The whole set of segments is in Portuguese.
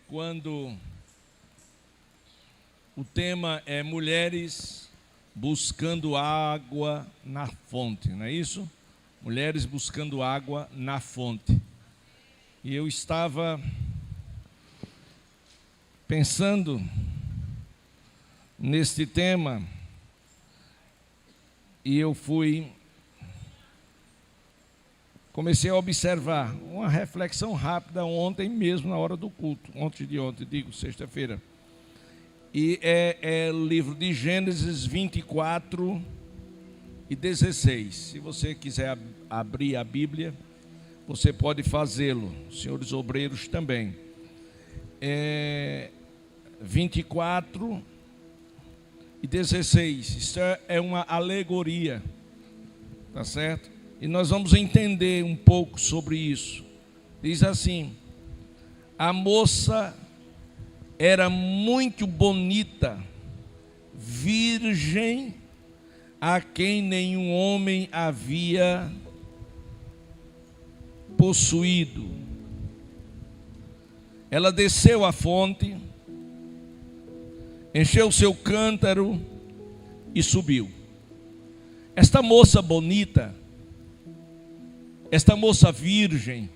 quando o tema é mulheres buscando água na fonte, não é isso? Mulheres buscando água na fonte. E eu estava pensando neste tema e comecei a observar uma reflexão rápida ontem mesmo, na hora do culto, sexta-feira. E é o livro de Gênesis 24 e 16. Se você quiser abrir a Bíblia, você pode fazê-lo, senhores obreiros também. 24 e 16, isso é uma alegoria, tá certo? E nós vamos entender um pouco sobre isso. Diz assim: a moça era muito bonita, virgem, a quem nenhum homem havia possuído. Ela desceu à fonte, encheu seu cântaro e subiu. Esta moça bonita, esta moça virgem,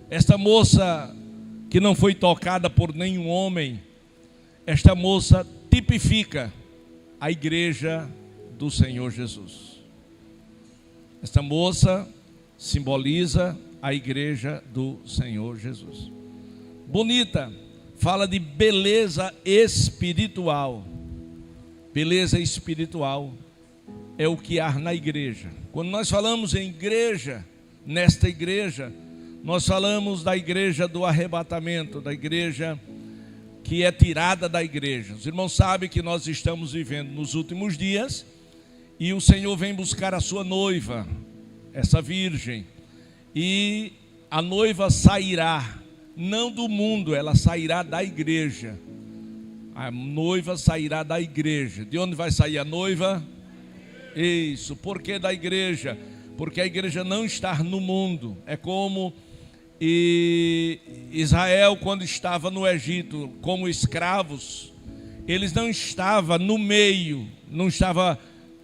esta moça que não foi tocada por nenhum homem, esta moça tipifica a igreja do Senhor Jesus. Esta moça simboliza a igreja do Senhor Jesus. Bonita, fala de beleza espiritual. Beleza espiritual é o que há na igreja. Quando nós falamos em igreja, nesta igreja, nós falamos da igreja do arrebatamento, da igreja que é tirada da igreja. Os irmãos sabem que nós estamos vivendo nos últimos dias e o Senhor vem buscar a sua noiva, essa virgem, e a noiva sairá, não do mundo, ela sairá da igreja. A noiva sairá da igreja. De onde vai sair a noiva? Isso. Por que da igreja? Porque a igreja não está no mundo. É como Israel, quando estava no Egito como escravos, eles não estavam no meio, não estava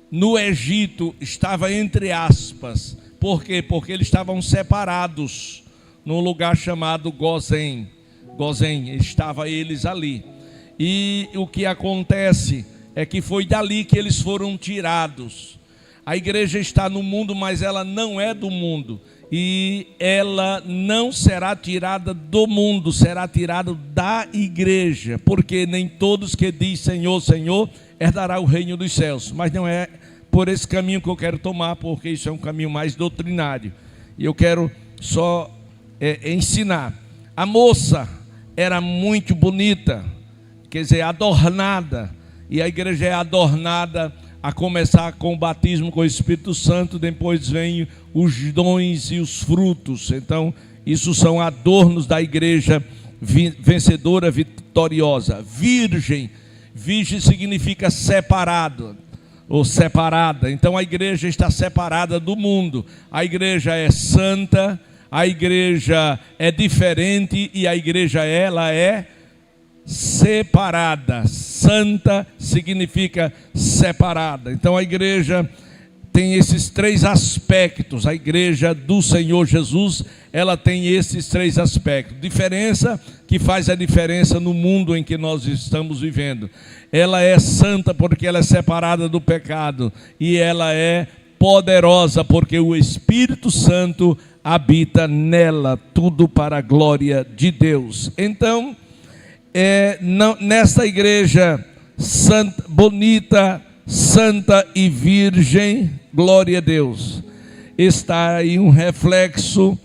no Egito, estava entre aspas. Por quê? Porque eles estavam separados num lugar chamado Gozém. Gozém, estava eles ali. E o que acontece é que foi dali que eles foram tirados. A igreja está no mundo, mas ela não é do mundo. E ela não será tirada do mundo, será tirada da igreja. Porque nem todos que diz Senhor, Senhor, herdará o reino dos céus. Mas não é por esse caminho que eu quero tomar, porque isso é um caminho mais doutrinário. E eu quero só ensinar. A moça era muito bonita, quer dizer, adornada. E a igreja é adornada a começar com o batismo com o Espírito Santo, depois vem os dons e os frutos. Então, isso são adornos da igreja vencedora, vitoriosa. Virgem, virgem significa separado ou separada. Então, a igreja está separada do mundo. A igreja é santa, a igreja é diferente e a igreja, ela é separada. Santa significa separada. Então a igreja tem esses três aspectos. A igreja do Senhor Jesus, ela tem esses três aspectos. Diferença que faz a diferença no mundo em que nós estamos vivendo. Ela é santa porque ela é separada do pecado, e ela é poderosa porque o Espírito Santo habita nela, tudo para a glória de Deus. Então, nesta igreja santa, bonita, santa e virgem, glória a Deus, está aí um reflexo,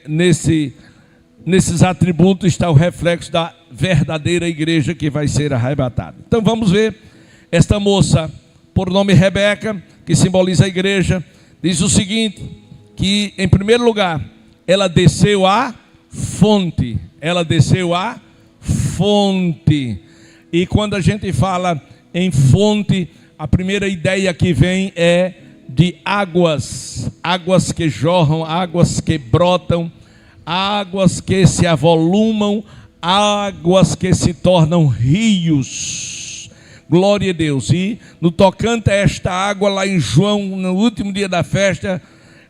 nesses atributos está o reflexo da verdadeira igreja que vai ser arrebatada. Então vamos ver esta moça, por nome Rebeca, que simboliza a igreja. Diz o seguinte, que em primeiro lugar, ela desceu à fonte. Ela desceu à fonte. E quando a gente fala em fonte, a primeira ideia que vem é de águas, águas que jorram, águas que brotam, águas que se avolumam, águas que se tornam rios. Glória a Deus. E no tocante a esta água, lá em João, no último dia da festa,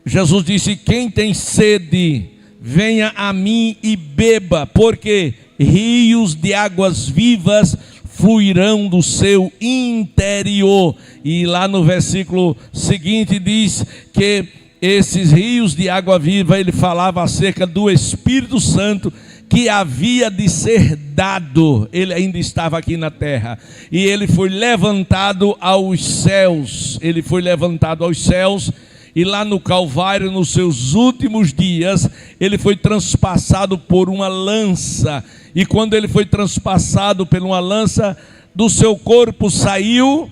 Jesus disse: quem tem sede, venha a mim e beba, porque rios de águas vivas fluirão do seu interior. E lá no versículo seguinte diz que esses rios de água viva, ele falava acerca do Espírito Santo que havia de ser dado. Ele ainda estava aqui na terra e ele foi levantado aos céus. Ele foi levantado aos céus. E lá no Calvário, nos seus últimos dias, ele foi transpassado por uma lança. E quando ele foi transpassado por uma lança, do seu corpo saiu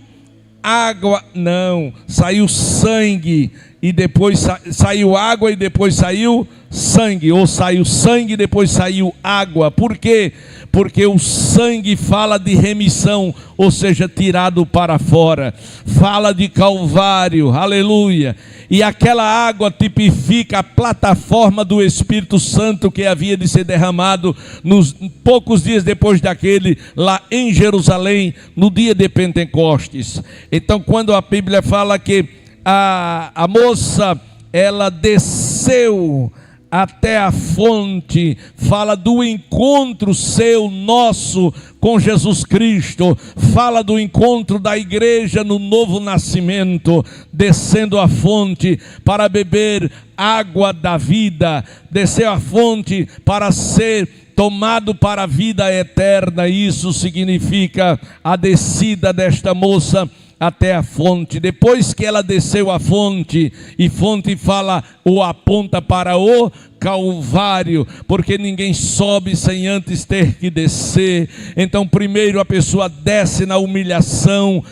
água, não, saiu sangue. E depois saiu água e depois saiu sangue. Ou saiu sangue e depois saiu água. Por quê? Porque o sangue fala de remissão, ou seja, tirado para fora. Fala de Calvário, aleluia. E aquela água tipifica a plataforma do Espírito Santo que havia de ser derramado nos poucos dias depois daquele, lá em Jerusalém, no dia de Pentecostes. Então, quando a Bíblia fala que a moça, ela desceu até a fonte, fala do encontro seu, nosso, com Jesus Cristo, fala do encontro da igreja no novo nascimento, descendo a fonte para beber água da vida, desceu a fonte para ser tomado para a vida eterna. Isso significa a descida desta moça até a fonte. Depois que ela desceu a fonte, e fonte fala ou aponta para o Calvário, porque ninguém sobe sem antes ter que descer. Então primeiro a pessoa desce na humilhação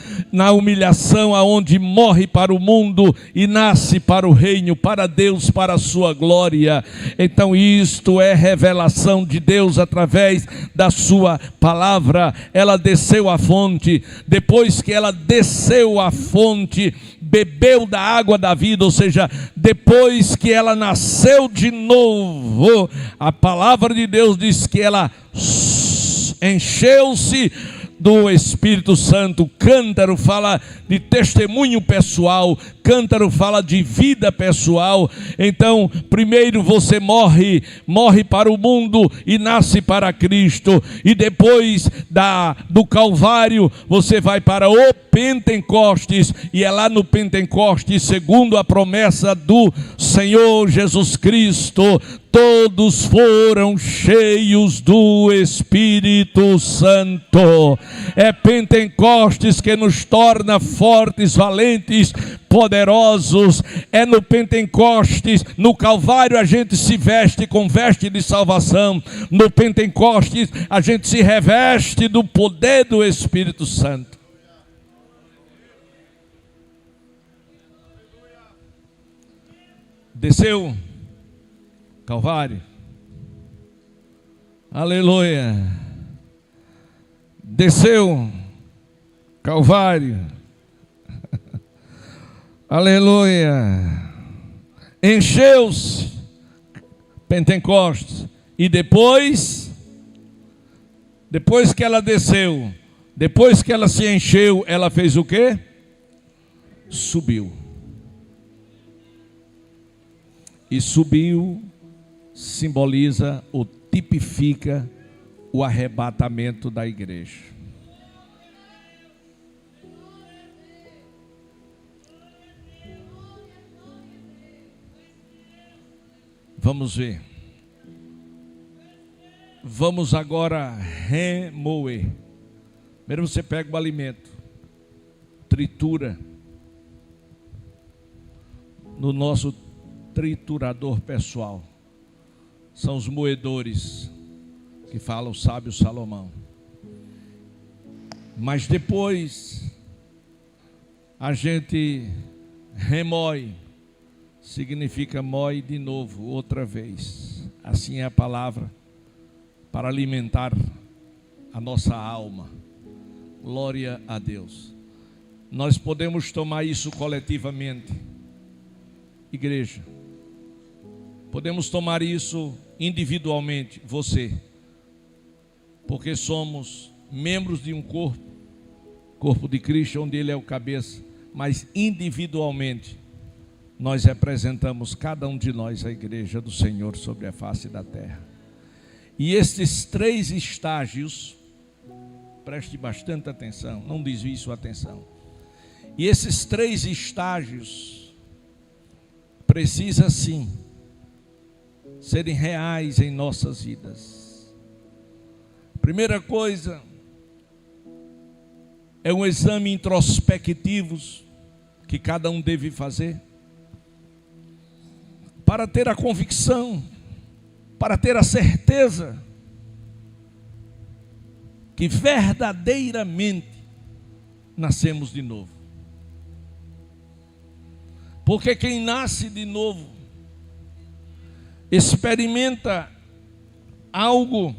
aonde morre para o mundo e nasce para o reino, para Deus, para a sua glória. Então isto é revelação de Deus através da sua palavra. Ela desceu a fonte. Depois que ela desceu a fonte, bebeu da água da vida, ou seja, depois que ela nasceu de novo, a palavra de Deus diz que ela encheu-se do Espírito Santo. Cântaro fala de testemunho pessoal, cântaro fala de vida pessoal. Então, primeiro você morre para o mundo e nasce para Cristo, e depois do Calvário você vai para o Pentecostes, e é lá no Pentecostes, segundo a promessa do Senhor Jesus Cristo, todos foram cheios do Espírito Santo. É Pentecostes que nos torna fortes, valentes, poderosos. É no Pentecostes, no Calvário a gente se veste com veste de salvação. No Pentecostes a gente se reveste do poder do Espírito Santo. Desceu Calvário, aleluia, desceu Calvário, aleluia, encheu-se Pentecostes, e depois que ela desceu, depois que ela se encheu, ela fez o quê? Subiu. E subiu simboliza ou tipifica o arrebatamento da igreja. Vamos ver. Vamos agora remoer. Primeiro você pega o alimento, tritura no nosso triturador pessoal. São os moedores que fala o sábio Salomão. Mas depois a gente remoe, significa moe de novo, outra vez. Assim é a palavra para alimentar a nossa alma. Glória a Deus. Nós podemos tomar isso coletivamente, igreja. Podemos tomar isso individualmente, você, porque somos membros de um corpo de Cristo, onde Ele é o cabeça, mas individualmente nós representamos, cada um de nós, a igreja do Senhor sobre a face da terra. E estes 3 estágios, preste bastante atenção, não desvie sua atenção. E esses 3 estágios precisam sim serem reais em nossas vidas. Primeira coisa é um exame introspectivo que cada um deve fazer para ter a convicção, para ter a certeza que verdadeiramente nascemos de novo. Porque quem nasce de novo experimenta algo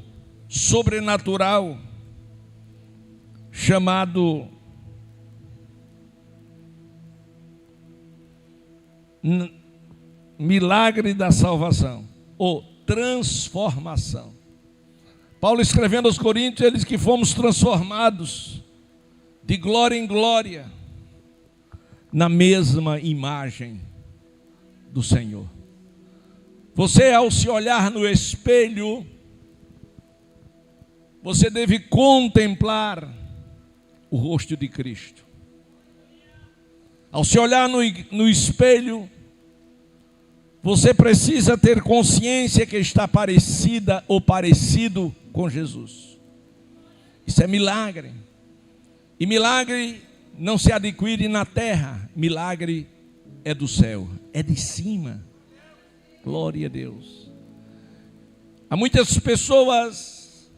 sobrenatural chamado milagre da salvação ou transformação. Paulo, escrevendo aos Coríntios, ele diz que fomos transformados de glória em glória na mesma imagem do Senhor. Você, ao se olhar no espelho, você deve contemplar o rosto de Cristo. Ao se olhar no espelho, você precisa ter consciência que está parecida ou parecido com Jesus. Isso é milagre. E milagre não se adquire na terra. Milagre é do céu, é de cima. Glória a Deus. Há muitas pessoas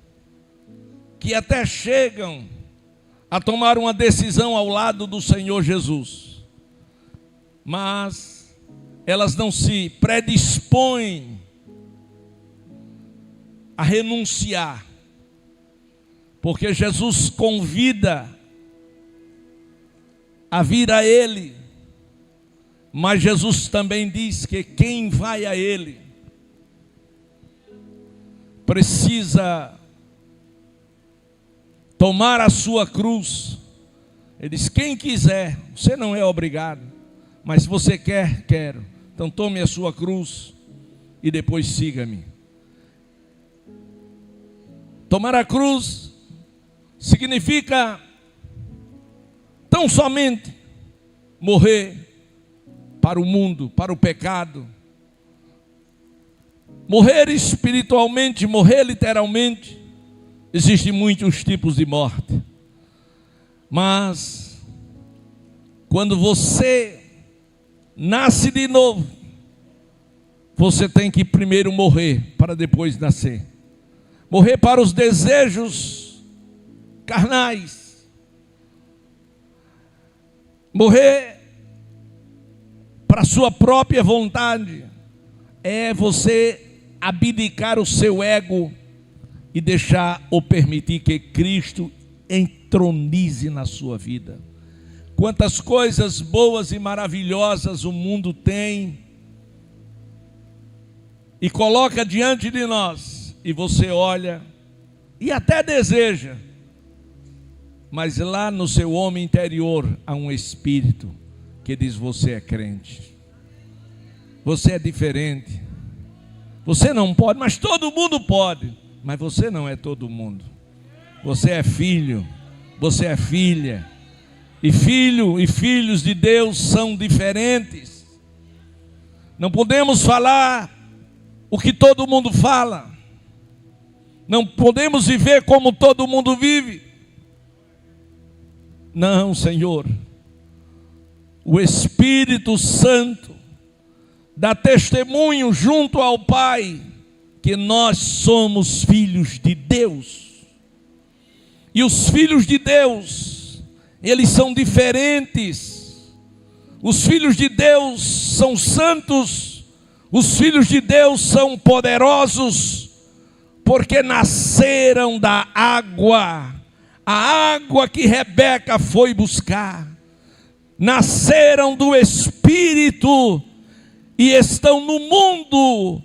que até chegam a tomar uma decisão ao lado do Senhor Jesus, mas elas não se predispõem a renunciar, porque Jesus convida a vir a Ele, mas Jesus também diz que quem vai a Ele precisa tomar a sua cruz. Ele diz: quem quiser, você não é obrigado, mas se você quer, quero. Então tome a sua cruz e depois siga-me. Tomar a cruz significa tão somente morrer para o mundo, para o pecado. Morrer espiritualmente, morrer literalmente. Existem muitos tipos de morte. Mas quando você nasce de novo, você tem que primeiro morrer para depois nascer. Morrer para os desejos carnais. Morrer para a sua própria vontade. É você abdicar o seu ego e deixar ou permitir que Cristo entronize na sua vida. Quantas coisas boas e maravilhosas o mundo tem e coloca diante de nós, e você olha e até deseja, mas lá no seu homem interior há um espírito que diz: você é crente, você é diferente, você não pode, mas todo mundo pode. Mas você não é todo mundo. Você é filho, você é filha. E filho e filhos de Deus são diferentes. Não podemos falar o que todo mundo fala. Não podemos viver como todo mundo vive. Não, Senhor. O Espírito Santo dá testemunho junto ao Pai que nós somos filhos de Deus. E os filhos de Deus, eles são diferentes. Os filhos de Deus são santos. Os filhos de Deus são poderosos, porque nasceram da água. A água que Rebeca foi buscar. Nasceram do Espírito e estão no mundo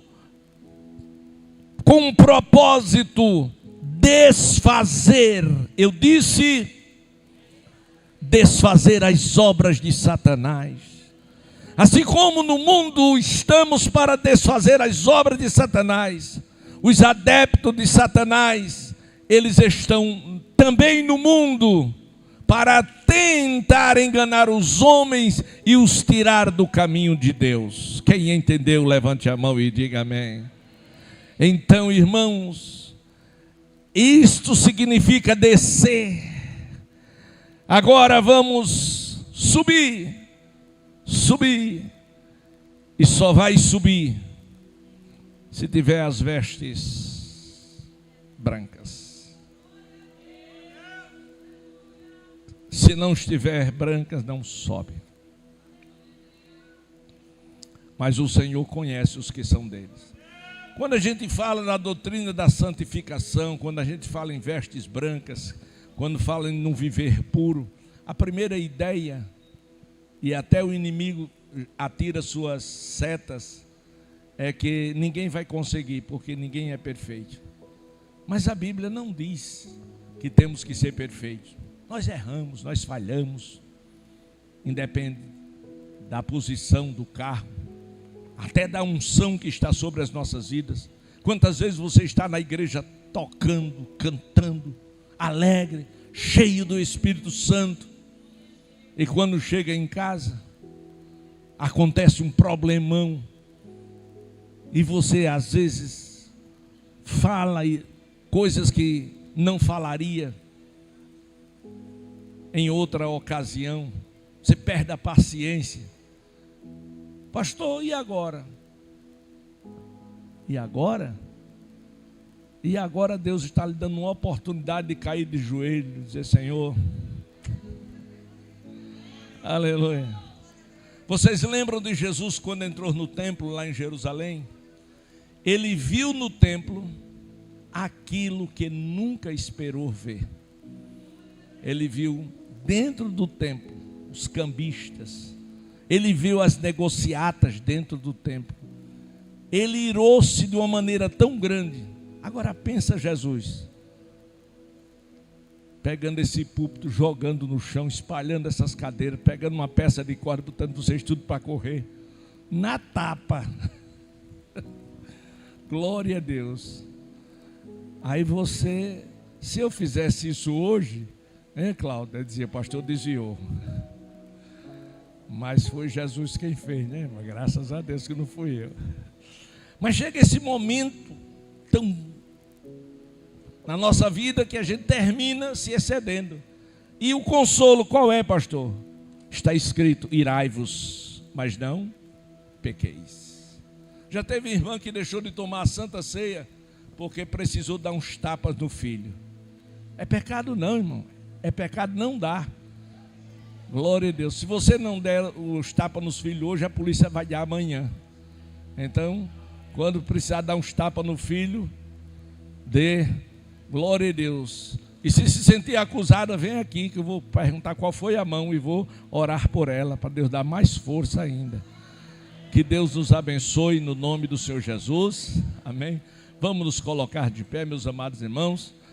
com um propósito: desfazer. Eu disse desfazer as obras de Satanás. Assim como no mundo estamos para desfazer as obras de Satanás, os adeptos de Satanás, eles estão também no mundo para tentar enganar os homens e os tirar do caminho de Deus. Quem entendeu, levante a mão e diga amém. Então, irmãos, isto significa descer. Agora vamos subir. E só vai subir se tiver as vestes brancas. Se não estiver brancas, não sobe. Mas o Senhor conhece os que são deles. Quando a gente fala na doutrina da santificação, quando a gente fala em vestes brancas, quando fala em não viver puro, a primeira ideia, e até o inimigo atira suas setas, é que ninguém vai conseguir, porque ninguém é perfeito. Mas a Bíblia não diz que temos que ser perfeitos. Nós erramos, nós falhamos, independe da posição do carro, até da unção que está sobre as nossas vidas. Quantas vezes você está na igreja tocando, cantando, alegre, cheio do Espírito Santo, e quando chega em casa, acontece um problemão, e você às vezes fala coisas que não falaria em outra ocasião. Você perde a paciência. Pastor, e agora? E agora? E agora Deus está lhe dando uma oportunidade de cair de joelho e dizer: Senhor, aleluia. Vocês lembram de Jesus quando entrou no templo lá em Jerusalém? Ele viu no templo aquilo que nunca esperou ver. Ele viu dentro do templo os cambistas. Ele viu as negociatas dentro do templo. Ele irou-se de uma maneira tão grande. Agora pensa Jesus, pegando esse púlpito, jogando no chão, espalhando essas cadeiras, pegando uma peça de corda, botando vocês tudo para correr, na tapa. Glória a Deus. Aí você, se eu fizesse isso hoje, Cláudia, eu dizia: pastor, desviou. Mas foi Jesus quem fez, né? Mas graças a Deus que não fui eu. Mas chega esse momento tão na nossa vida que a gente termina se excedendo. E o consolo qual é, pastor? Está escrito: irai-vos, mas não pequeis. Já teve irmã que deixou de tomar a Santa Ceia porque precisou dar uns tapas no filho. É pecado não, irmão. É pecado não dar. Glória a Deus. Se você não der os tapas nos filhos hoje, a polícia vai dar amanhã. Então, quando precisar dar uns tapas no filho, dê. Glória a Deus. E se sentir acusada, vem aqui que eu vou perguntar qual foi a mão e vou orar por ela, para Deus dar mais força ainda. Que Deus nos abençoe no nome do Senhor Jesus. Amém. Vamos nos colocar de pé, meus amados irmãos.